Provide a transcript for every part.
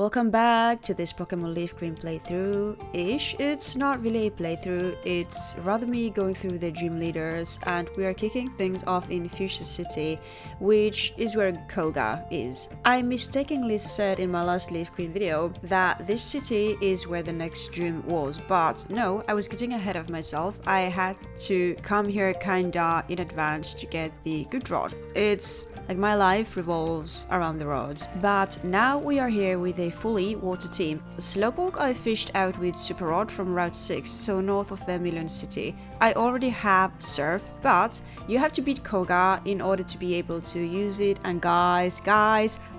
Welcome back to this Pokemon Leaf Green playthrough-ish. It's not really a playthrough, it's rather me going through the gym leaders, and we are kicking things off in Fuchsia City, which is where Koga is. I mistakenly said in my last Leaf Green video that this city is where the next gym was, but no, I was getting ahead of myself. I had to come here kinda in advance to get the good rod. It's like my life revolves around the rods. But now we are here with a fully water team. The Slowpoke I fished out with Super Rod from Route 6, so north of Vermilion City. I already have Silph, but you have to beat Koga in order to be able to use it. And guys,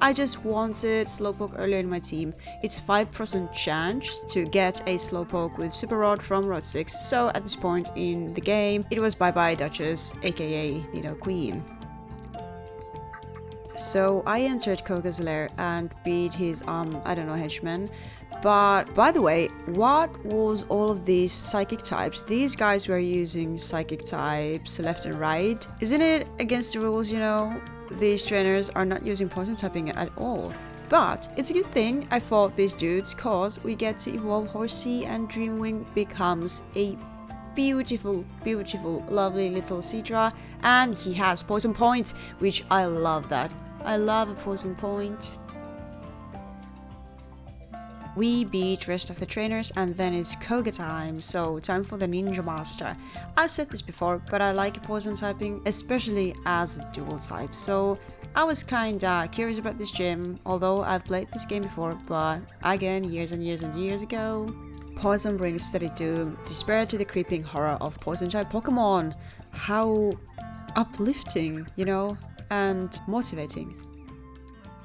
I just wanted Slowpoke earlier in my team. It's 5% chance to get a Slowpoke with Super Rod from Route 6, so at this point in the game, it was bye-bye Duchess, aka Nido Queen. So I entered Koga's lair and beat his, henchman. But by the way, what was all of these psychic types? These guys were using psychic types left and right. Isn't it against the rules, you know? These trainers are not using poison typing at all. But it's a good thing I fought these dudes, cause we get to evolve Horsey and Dreamwing becomes a beautiful, lovely little Cedra, and he has poison point, which I love that. I love a poison point. We beat rest of the trainers and then it's Koga time, so time for the Ninja Master. I've said this before, but I like poison typing, especially as a dual type, so I was kinda curious about this gym, although I've played this game before, but again, years and years ago. Poison brings steady doom, despair to the creeping horror of poison type Pokemon. How uplifting, you know, and motivating.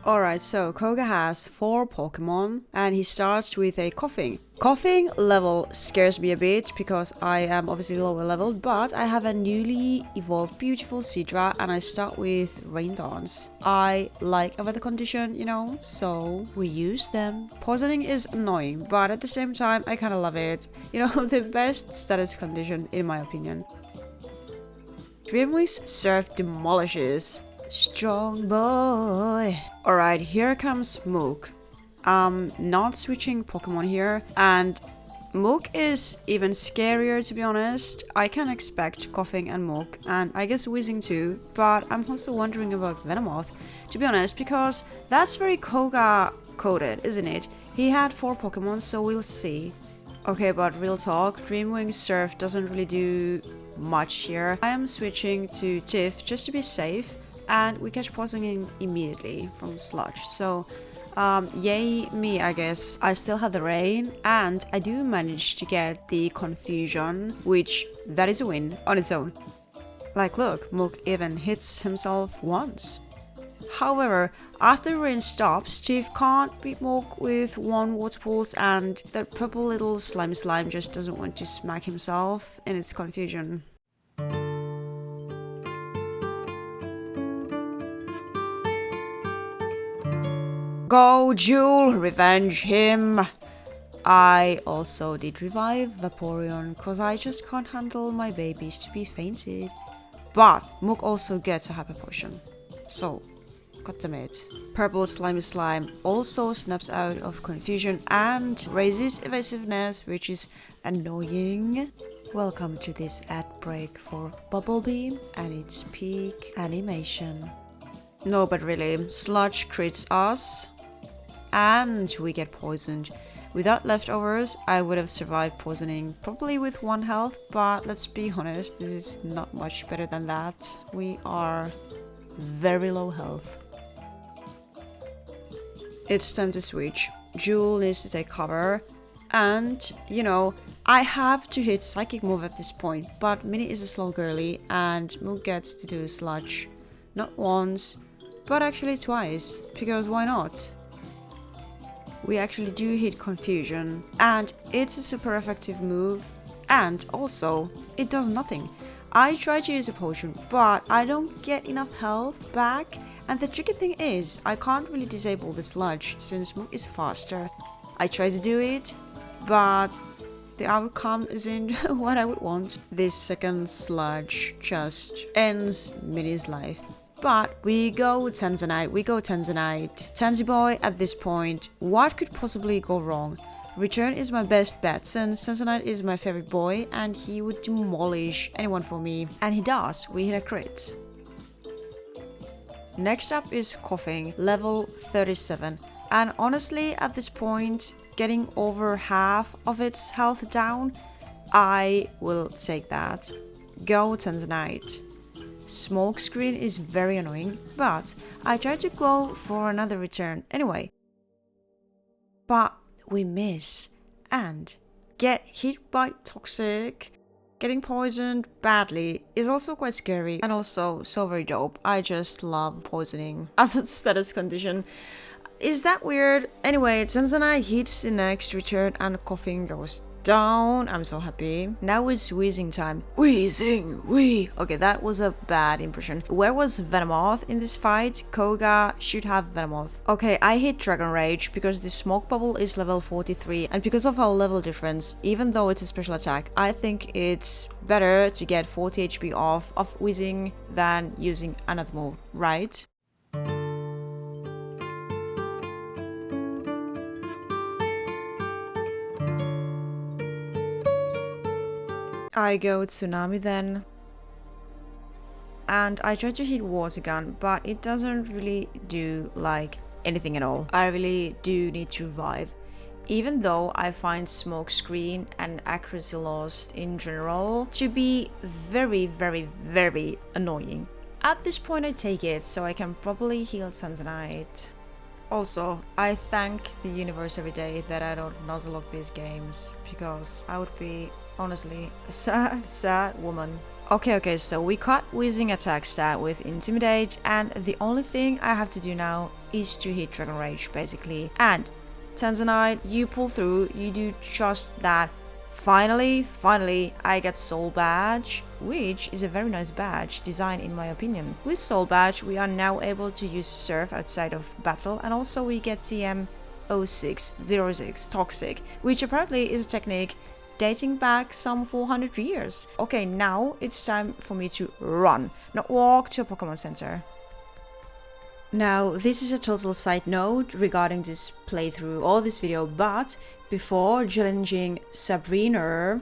Alright, so Koga has 4 Pokemon and he starts with a Coughing. Coughing level scares me a bit because I am obviously lower leveled, but I have a newly evolved beautiful Cedra and I start with Rain Dance. I like a weather condition, you know, so we use them. Poisoning is annoying, but at the same time I kinda love it. You know, the best status condition in my opinion. Dreamwing's Surf demolishes. Strong boy. Alright, here comes Mook. Not switching Pokemon here, and Mook is even scarier to be honest. I can expect Coughing and Mook, and I guess Wheezing too, but I'm also wondering about Venomoth, to be honest, because that's very Koga coded, isn't it? He had 4 Pokemon, so we'll see. Okay, but real talk, Dreamwing Surf doesn't really do much here. I am switching to Tiff just to be safe, and we catch poisoning immediately from Sludge, so yay me, I guess. I still have the Rain, and I do manage to get the Confusion, which that is a win on its own. Like look, Mook even hits himself once. However, after the rain stops, Tiff can't beat Mook with 1 Water Pulse, and that purple little slime just doesn't want to smack himself in its confusion. Go, Jewel! Revenge him! I also did revive Vaporeon, cause I just can't handle my babies to be fainted. But Mook also gets a Hyper Potion, so goddammit. Purple slime also snaps out of confusion and raises evasiveness, which is annoying. Welcome to this ad break for Bubble Beam and its peak animation. No, but really, Sludge crits us and we get poisoned. Without leftovers, I would have survived poisoning, probably with 1 health, but let's be honest, this is not much better than that. We are very low health. It's time to switch. Jewel needs to take cover, and, you know, I have to hit Psychic move at this point, but Minnie is a slow girly, and Mook gets to do Sludge. Not once, but actually twice, because why not? We actually do hit Confusion, and it's a super effective move, and also, it does nothing. I try to use a potion, but I don't get enough health back, and the tricky thing is, I can't really disable the Sludge, since Mook is faster. I try to do it, but the outcome isn't what I would want. This second Sludge just ends Minnie's life. But we go Tanzanite, Tansy boy at this point, what could possibly go wrong? Return is my best bet since Tanzanite is my favorite boy and he would demolish anyone for me. And he does, we hit a crit. Next up is Coughing, level 37. And honestly, at this point, getting over half of its health down, I will take that. Go Tanzanite. Smokescreen is very annoying, but I tried to go for another return anyway. But we miss and get hit by Toxic. Getting poisoned badly is also quite scary and also so very dope. I just love poisoning as a status condition. Is that weird? Anyway, Tanzanite hits the next return and Coughing goes down. I'm so happy. Now it's wheezing time. Wheezing, wee. Okay, that was a bad impression. Where was Venomoth in this fight? Koga should have Venomoth. Okay, I hit Dragon Rage because the smoke bubble is level 43 and because of our level difference, even though it's a special attack, I think it's better to get 40 HP off of wheezing than using another move, right? I go Tsunami then. And I try to hit Water Gun, but it doesn't really do like anything at all. I really do need to revive. Even though I find Smokescreen and Accuracy Lost in general to be very, very, very annoying. At this point I take it so I can properly heal Tanzanite. Also, I thank the universe every day that I don't Nuzlocke these games, because I would be honestly a sad woman. Okay, so we cut Wheezing attack stat with Intimidate, and the only thing I have to do now is to hit Dragon Rage basically. And Tanzanite, you pull through, you do just that. Finally, I get Soul Badge, which is a very nice badge design in my opinion. With Soul Badge, we are now able to use Surf outside of battle, and also we get TM0606 Toxic, which apparently is a technique dating back some 400 years. Okay, now it's time for me to run, not walk to a Pokemon Center. Now, this is a total side note regarding this playthrough or this video, but before challenging Sabrina,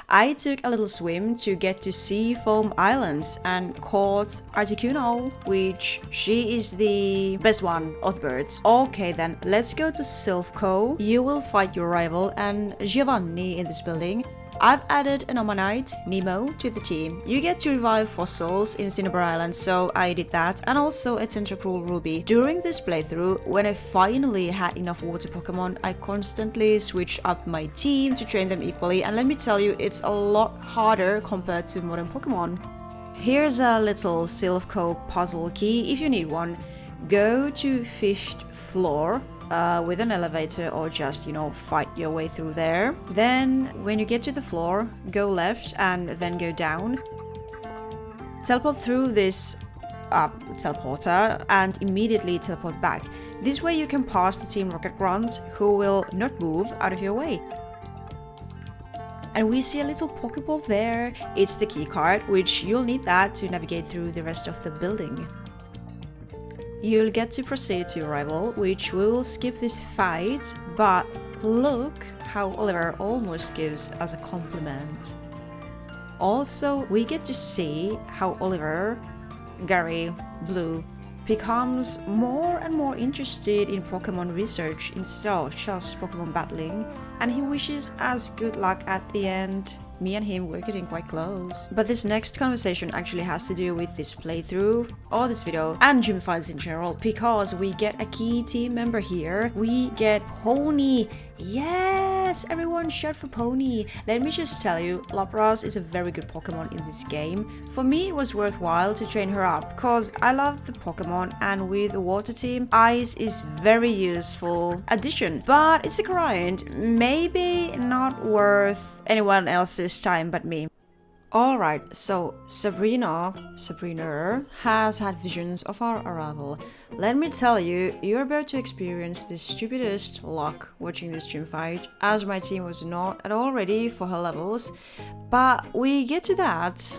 I took a little swim to get to Sea Foam Islands and caught Articuno, which she is the best one of the birds. Okay then, let's go to Silph Co. You will fight your rival and Giovanni in this building. I've added an Omanite, Nemo, to the team. You get to revive fossils in Cinnabar Island, so I did that, and also a Tentacruel Ruby. During this playthrough, when I finally had enough water Pokemon, I constantly switched up my team to train them equally, and let me tell you, it's a lot harder compared to modern Pokemon. Here's a little Silph Co puzzle key if you need one. Go to Fished Floor with an elevator, or just, fight your way through there. Then when you get to the floor, go left and then go down. Teleport through this teleporter and immediately teleport back. This way you can pass the Team Rocket Grunt, who will not move out of your way. And we see a little Pokeball there. It's the key card, which you'll need that to navigate through the rest of the building. You'll get to proceed to your rival, which we will skip this fight, but look how Oliver almost gives us a compliment. Also, we get to see how Oliver, Gary, Blue, becomes more and more interested in Pokemon research instead of just Pokemon battling, and he wishes us good luck at the end. Me and him were getting quite close. But this next conversation actually has to do with this playthrough, or this video, and gym fights in general, because we get a key team member here. We get Pony. Yes, everyone shout for Pony. Let me just tell you, Lapras is a very good Pokemon in this game. For me, it was worthwhile to train her up, cause I love the Pokemon, and with the water team, Ice is very useful addition. But it's a grind, maybe not worth anyone else's time but me. Alright, so Sabrinerrrrr has had visions of our arrival. Let me tell you, you're about to experience the stupidest luck watching this gym fight, as my team was not at all ready for her levels, but we get to that.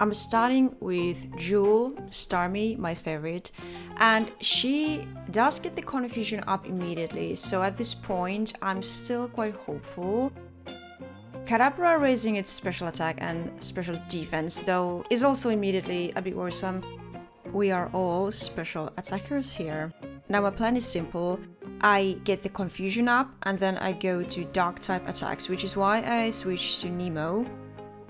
I'm starting with Jewel, Starmie, my favorite, and she does get the confusion up immediately, so at this point I'm still quite hopeful. Kadabra raising its special attack and special defense though is also immediately a bit worrisome. We are all special attackers here. Now my plan is simple. I get the confusion up and then I go to dark type attacks, which is why I switched to Nemo.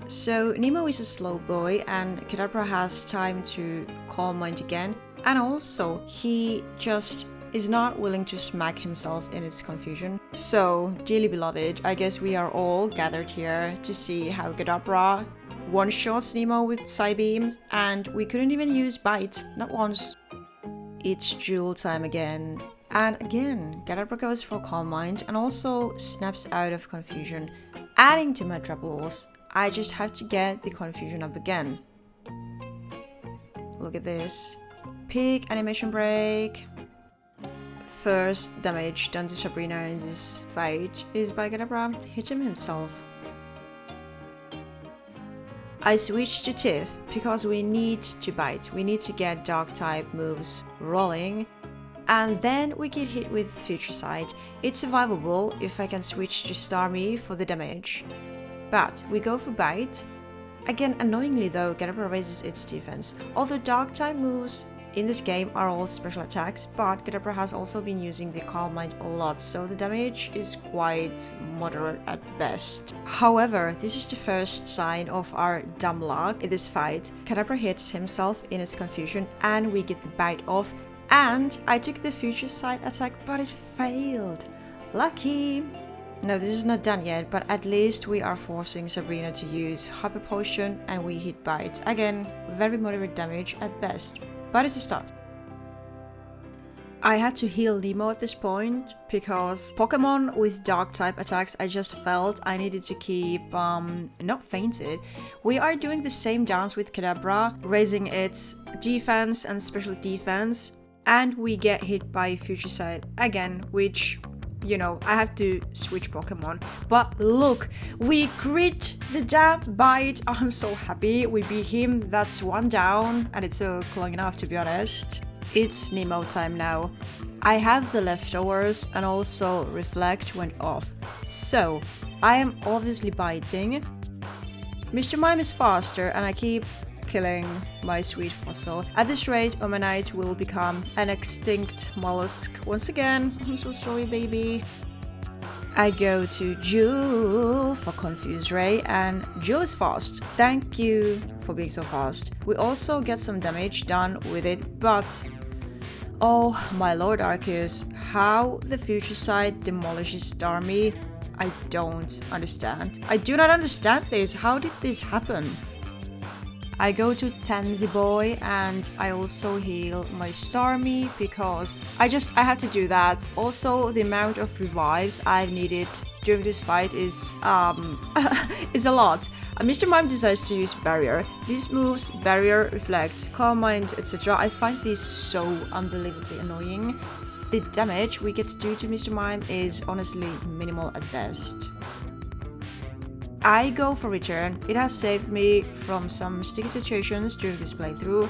So Nemo is a slow boy and Kadabra has time to calm mind again, and also he just is not willing to smack himself in its confusion. So, dearly beloved, I guess we are all gathered here to see how Kadabra one-shots Nemo with Psybeam, and we couldn't even use Bite, not once. It's Jewel time again. And again, Kadabra goes for Calm Mind and also snaps out of confusion, adding to my troubles. I just have to get the confusion up again. Look at this. Peak animation break. First damage done to Sabrina in this fight is by Kadabra. Hit him himself. I switched to Tiff because we need to bite. We need to get dark type moves rolling. And then we get hit with Future Sight. It's survivable if I can switch to Starmie for the damage. But we go for Bite. Again, annoyingly though, Kadabra raises its defense. Although dark type moves in this game are all special attacks, but Kadabra has also been using the Calm Mind a lot, so the damage is quite moderate at best. However, this is the first sign of our dumb luck in this fight. Kadabra hits himself in its confusion and we get the bite off, and I took the Future Sight attack but it failed. Lucky! No, this is not done yet, but at least we are forcing Sabrina to use Hyper Potion and we hit Bite. Again, very moderate damage at best. But it's a start. I had to heal Nemo at this point because Pokemon with dark type attacks, I just felt I needed to keep not fainted. We are doing the same dance with Kadabra, raising its defense and special defense, and we get hit by Future Sight again, which, you know, I have to switch Pokemon. But look, we crit the damn Bite. I'm so happy we beat him. That's one down, and it took long enough to be honest. It's Nemo time now. I have the leftovers and also Reflect went off. So I am obviously biting. Mr. Mime is faster and I keep killing my sweet fossil. At this rate, Omanite will become an extinct mollusk once again. I'm so sorry, baby. I go to Jewel for Confuse Ray, and Jewel is fast. Thank you for being so fast. We also get some damage done with it, but oh my lord Arceus, how the Future Sight demolishes Starmie, I don't understand. I do not understand this. How did this happen? I go to Tansy Boy and I also heal my Starmie because I have to do that. Also, the amount of revives I've needed during this fight is is a lot. Mr. Mime decides to use Barrier. These moves, Barrier, Reflect, Calm Mind, etc. I find these so unbelievably annoying. The damage we get to do to Mr. Mime is honestly minimal at best. I go for Return. It has saved me from some sticky situations during this playthrough.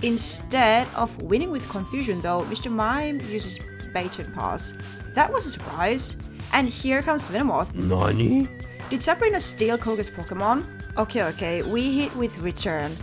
Instead of winning with Confusion though, Mr. Mime uses Bait and Pass. That was a surprise. And here comes Venomoth. Nani? Did Sabrina steal Koga's Pokemon? Okay, we hit with Return.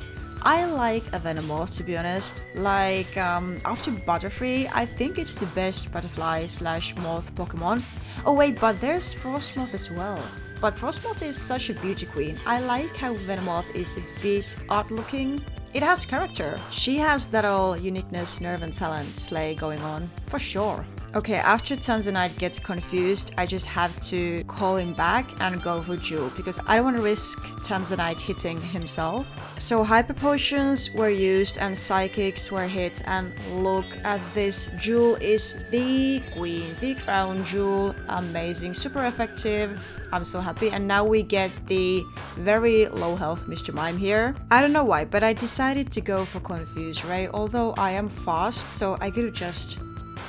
I like a Venomoth, to be honest. Like, after Butterfree, I think it's the best butterfly/moth Pokemon. Oh wait, but there's Frostmoth as well. But Frostmoth is such a beauty queen. I like how Venomoth is a bit odd looking. It has character. She has that all uniqueness, nerve and talent slay going on, for sure. Okay, after Tanzanite gets confused, I just have to call him back and go for Jewel, because I don't want to risk Tanzanite hitting himself. So Hyper Potions were used and Psychics were hit, and look at this. Jewel is the queen, the crown jewel. Amazing, super effective. I'm so happy. And now we get the very low health Mr. Mime here. I don't know why, but I decided to go for Confuse Ray, although I am fast, so I could have just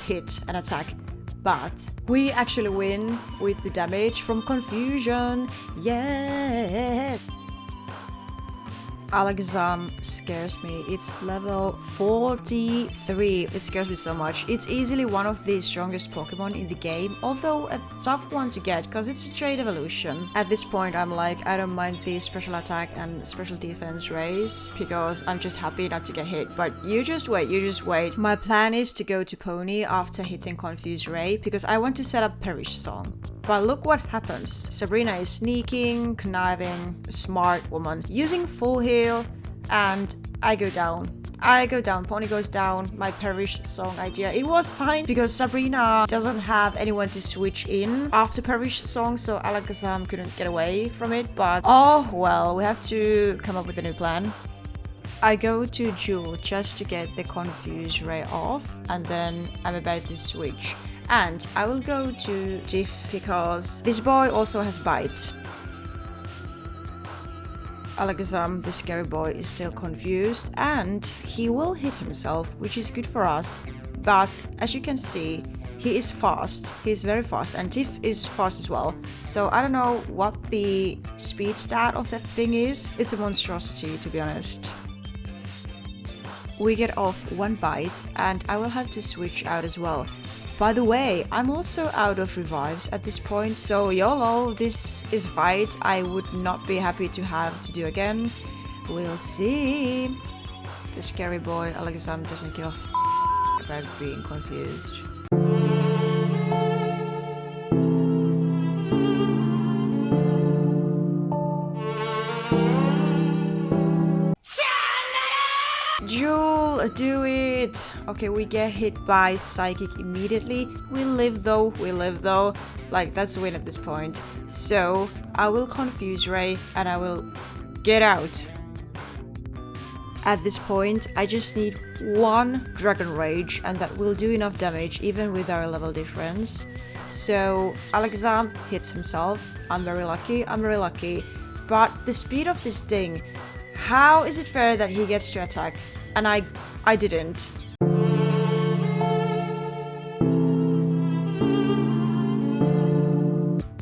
hit an attack, but we actually win with the damage from Confusion. Yeah! Alakazam scares me. It's level 43. It scares me so much. It's easily one of the strongest Pokemon in the game, although a tough one to get because it's a trade evolution. At this point, I'm like, I don't mind the special attack and special defense raise because I'm just happy not to get hit. But you just wait. My plan is to go to Pony after hitting Confuse Ray because I want to set up Perish Song. But look what happens. Sabrina is sneaking, conniving, a smart woman, using full heal, and I go down. Pony goes down. My Perish Song idea. It was fine because Sabrina doesn't have anyone to switch in after Perish Song, so Alakazam couldn't get away from it. But oh well, we have to come up with a new plan. I go to Jewel just to get the Confuse Ray off, and then I'm about to switch. And I will go to Tiff because this boy also has Bite. Alakazam, the scary boy, is still confused and he will hit himself, which is good for us. But as you can see, he is fast. He is very fast, and Tiff is fast as well. So I don't know what the speed stat of that thing is. It's a monstrosity, to be honest. We get off one Bite and I will have to switch out as well. By the way, I'm also out of revives at this point, so YOLO, this is a fight I would not be happy to have to do again. We'll see. The scary boy Alakazam doesn't give a f about being confused. Jewel, do it! Okay, we get hit by Psychic immediately. We live though. Like, that's a win at this point. So, I will Confuse Ray and I will get out. At this point, I just need one Dragon Rage and that will do enough damage even with our level difference. So, Alakazam hits himself. I'm very lucky. But the speed of this thing, how is it fair that he gets to attack? And I didn't.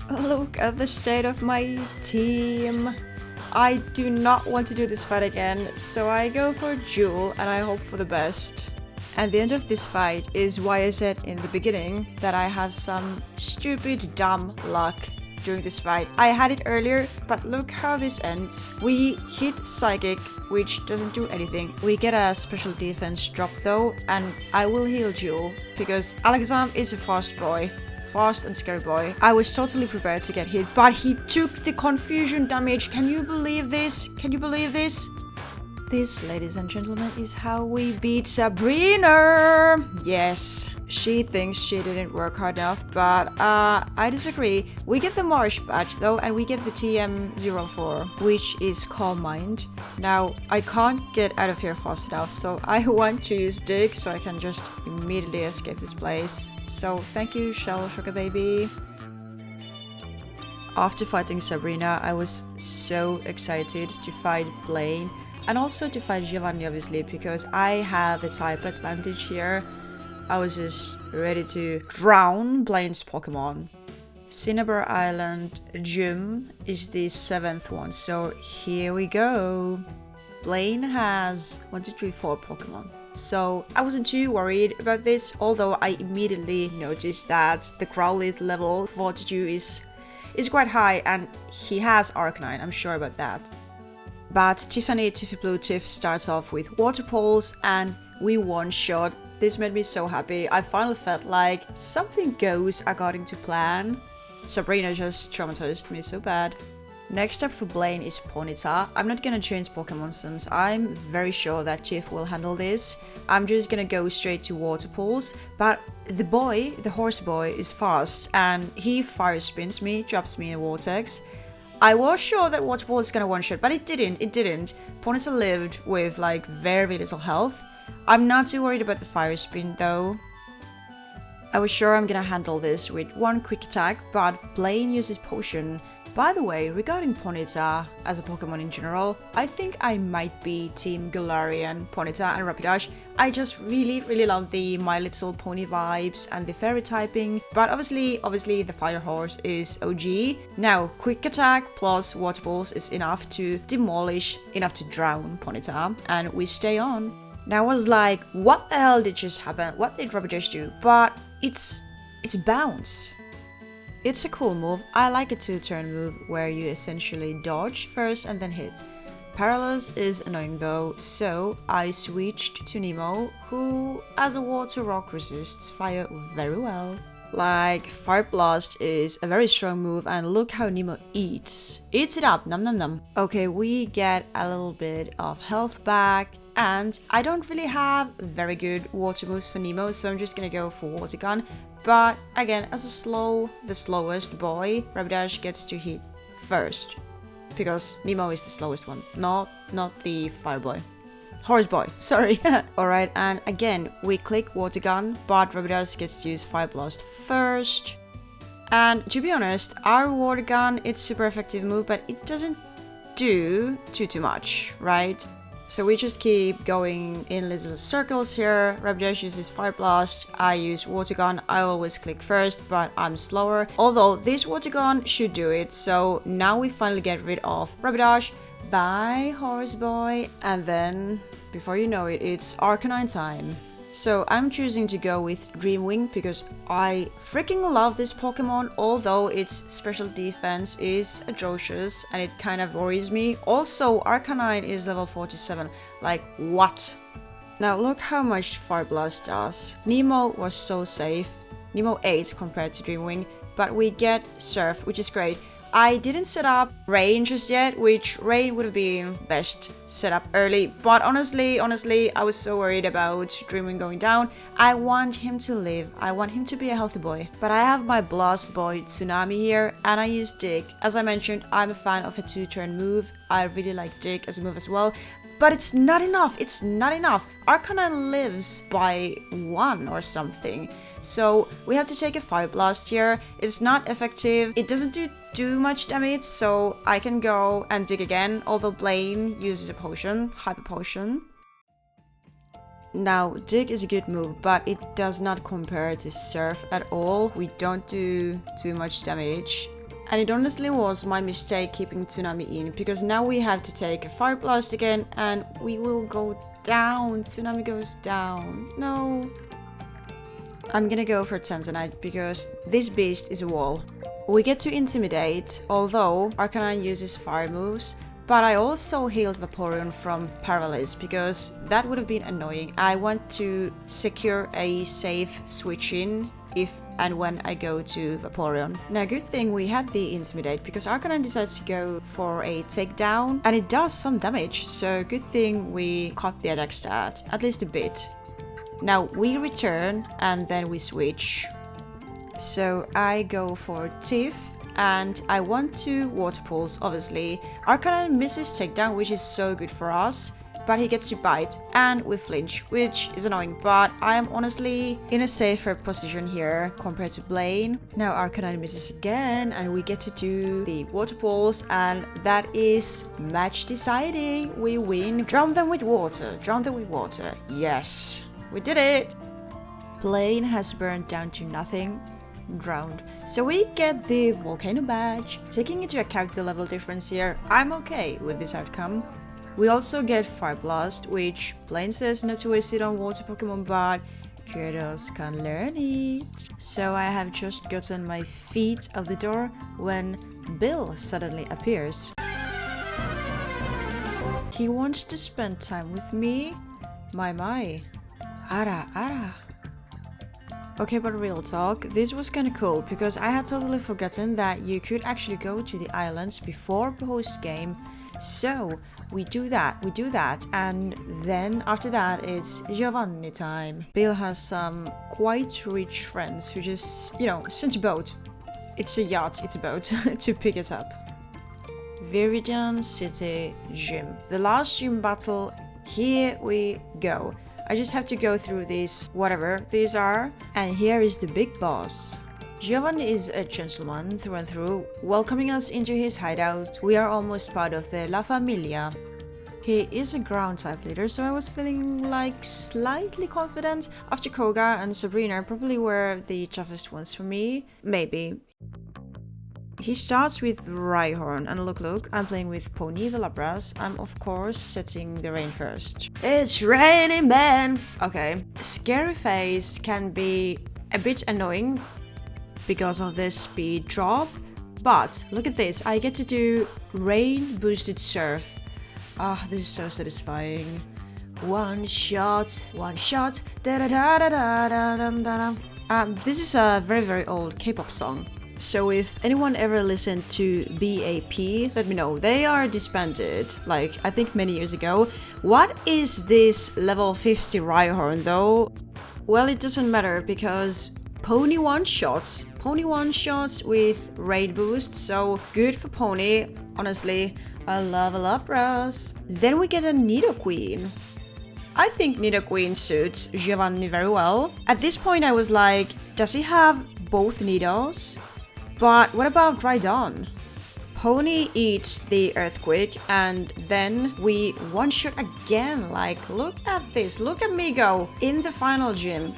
Look at the state of my team. I do not want to do this fight again, so I go for Jewel and I hope for the best. And the end of this fight is why I said in the beginning that I have some stupid dumb luck during this fight. I had it earlier, but look how this ends. We hit Psychic, which doesn't do anything. We get a special defense drop though, and I will heal Jewel because Alakazam is a fast boy. Fast and scary boy. I was totally prepared to get hit, but he took the confusion damage. Can you believe this? This, ladies and gentlemen, is how we beat Sabrinerrrrr. Yes, she thinks she didn't work hard enough, but I disagree. We get the Marsh badge though, and we get the TM04, which is Calm Mind. Now, I can't get out of here fast enough, so I want to use Dig so I can just immediately escape this place. So, thank you, Shell Sugar Baby. After fighting Sabrina, I was so excited to fight Blaine. And also to fight Giovanni, obviously, because I have the type advantage here. I was just ready to drown Blaine's Pokemon. Cinnabar Island Gym is the 7th one, so here we go. Blaine has 1, 2, 3, 4 Pokemon. So I wasn't too worried about this, although I immediately noticed that the Growlithe level 42 is quite high, and he has Arcanine, I'm sure about that. But Tiffy Blue Tiff starts off with Water Pulse and we one-shot. This made me so happy. I finally felt like something goes according to plan. Sabrina just traumatized me so bad. Next up for Blaine is Ponyta. I'm not gonna change Pokemon since I'm very sure that Tiff will handle this. I'm just gonna go straight to Water Pulse. But the boy, the horse boy, is fast and he fire spins me, drops me in a vortex. I was sure that Water Ball is gonna one-shot, but it didn't. Ponyta lived with like very little health. I'm not too worried about the fire spin though. I was sure I'm gonna handle this with one quick attack, but Blaine uses potion. By the way, regarding Ponyta as a Pokemon in general, I think I might be Team Galarian, Ponyta and Rapidash. I just really love the My Little Pony vibes and the fairy typing, but obviously the Fire Horse is OG. Now, quick attack plus water balls is enough to demolish, enough to drown Ponyta, and we stay on. Now I was like, what the hell did just happen? What did Rapidash do? But it's bounce. It's a cool move. I like a 2-turn move where you essentially dodge first and then hit. Paralyze is annoying though, so I switched to Nemo, who as a water rock resists fire very well. Like, Fire Blast is a very strong move, and look how Nemo eats. Eats it up, nom nom nom. Okay, we get a little bit of health back, and I don't really have very good water moves for Nemo, so I'm just gonna go for Water Gun. But again, as the slowest boy, Rapidash gets to hit first. Because Nemo is the slowest one, not the Fire Boy. Horse Boy, sorry. Alright, and again, we click Water Gun, but Rapidash gets to use Fire Blast first. And to be honest, our Water Gun, it's super effective move, but it doesn't do too much, right? So we just keep going in little circles here. Rapidash uses Fire Blast, I use Water Gun. I always click first, but I'm slower. Although this Water Gun should do it. So now we finally get rid of Rapidash. Bye, Horse Boy. And then, before you know it, it's Arcanine time. So I'm choosing to go with Dreamwing because I freaking love this Pokemon, although its special defense is atrocious and it kind of worries me. Also, Arcanine is level 47. Like, what? Now look how much Fire Blast does. Nemo was so safe. Nemo 8 compared to Dreamwing, but we get Surf, which is great. I didn't set up Rain just yet, which Rain would have been best set up early. But honestly, I was so worried about Dreamwing going down. I want him to live. I want him to be a healthy boy. But I have my Blast Boy Tsunami here, and I use Dig. As I mentioned, I'm a fan of a 2-turn move. I really like Dig as a move as well. But it's not enough. It's not enough. Arcanine lives by 1 or something. So we have to take a Fire Blast here. It's not effective. It doesn't do much damage, so I can go and dig again, although Blaine uses a potion, Hyper Potion. Now, Dig is a good move, but it does not compare to Surf at all. We don't do too much damage. And it honestly was my mistake keeping Tsunami in, because now we have to take a Fire Blast again and we will go down. Tsunami goes down. No. I'm gonna go for Tanzanite because this beast is a wall. We get to Intimidate, although Arcanine uses fire moves, but I also healed Vaporeon from Paralyze because that would have been annoying. I want to secure a safe switch in if and when I go to Vaporeon. Now, good thing we had the Intimidate because Arcanine decides to go for a takedown and it does some damage, so good thing we caught the attack stat, at least a bit. Now we return and then we switch. So I go for Tiff and I want to Water Pulse, obviously. Arcanine misses takedown, which is so good for us, but he gets to bite and we flinch, which is annoying, but I am honestly in a safer position here compared to Blaine. Now Arcanine misses again and we get to do the Water Pulse, and that is match deciding. We win. Drown them with water. Drown them with water. Yes. We did it! Blaine has burned down to nothing. Drowned. So we get the Volcano Badge. Taking into account the level difference here, I'm okay with this outcome. We also get Fire Blast, which Blaine says not to waste it on water Pokemon, but Kratos can learn it. So I have just gotten my feet off the door when Bill suddenly appears. He wants to spend time with me? My. Ara. Okay, but real talk, this was kinda cool because I had totally forgotten that you could actually go to the islands before post-game. So we do that, and then after that it's Giovanni time. Bill has some quite rich friends who just, sent a boat. It's a yacht, it's a boat, to pick us up. Viridian City Gym. The last gym battle, here we go. I just have to go through these, whatever these are. And here is the big boss. Giovanni is a gentleman through and through, welcoming us into his hideout. We are almost part of the La Familia. He is a ground type leader, so I was feeling like slightly confident. After Koga and Sabrinerrrrr probably were the toughest ones for me. Maybe. He starts with Rhyhorn, and look, I'm playing with Pony the Lapras. I'm of course setting the rain first. It's raining, man! Okay. Scary Face can be a bit annoying because of the speed drop, but look at this, I get to do rain boosted surf. Ah, this is so satisfying. One shot, da da da da da da da da. This is a very old K-pop song. So if anyone ever listened to BAP, let me know. They are disbanded, like I think many years ago. What is this level 50 Rhyhorn though? Well, it doesn't matter because Pony one-shots with raid boost, so good for Pony. Honestly, I love a Lapras. Then we get a Nidoqueen. I think Nidoqueen suits Giovanni very well. At this point I was like, does he have both Nidos? But what about Rhydon? Pony eats the Earthquake and then we one-shot again. Like, look at this, look at me go in the final gym.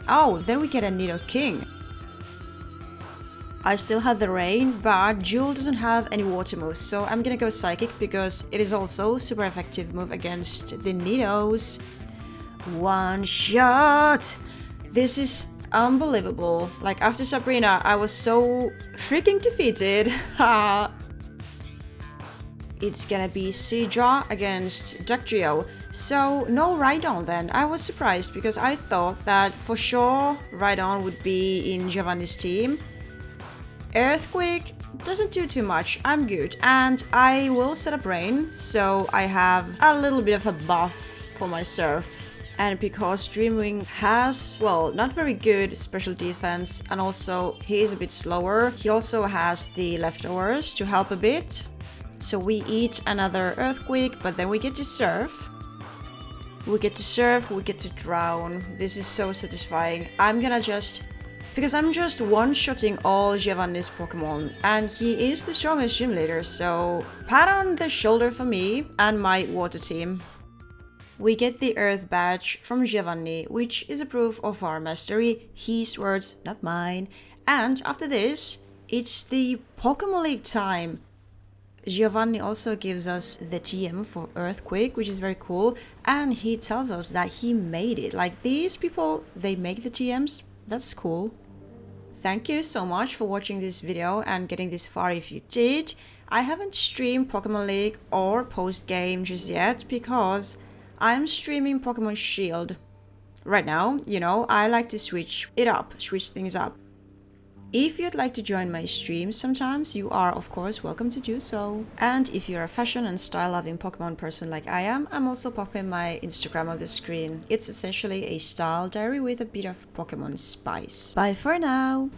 Oh, then we get a Nidoking. I still had the rain, but Jewel doesn't have any water moves, so I'm gonna go Psychic because it is also super effective move against the Nidos. One shot! This is unbelievable. Like after Sabrina, I was so freaking defeated. It's gonna be Seadra against Dugtrio. So no Rhydon then. I was surprised because I thought that for sure Rhydon would be in Giovanni's team. Earthquake doesn't do too much, I'm good. And I will set up rain, so I have a little bit of a buff for my surf. And because Dreamwing has, well, not very good special defense, and also he is a bit slower, he also has the leftovers to help a bit. So we eat another Earthquake, but then we get to surf. We get to drown. This is so satisfying. Because I'm just one-shotting all Giovanni's Pokemon, and he is the strongest gym leader, so pat on the shoulder for me and my water team. We get the Earth Badge from Giovanni, which is a proof of our mastery, his words, not mine. And after this, it's the Pokemon League time. Giovanni also gives us the TM for Earthquake, which is very cool, and he tells us that he made it. Like, these people, they make the TMs, that's cool. Thank you so much for watching this video and getting this far if you did. I haven't streamed Pokemon League or post-game just yet because I'm streaming Pokemon Shield. Right now, you know, I like to switch things up. If you'd like to join my streams sometimes, you are of course welcome to do so. And if you're a fashion and style loving Pokemon person like I am, I'm also popping my Instagram on the screen. It's essentially a style diary with a bit of Pokemon spice. Bye for now!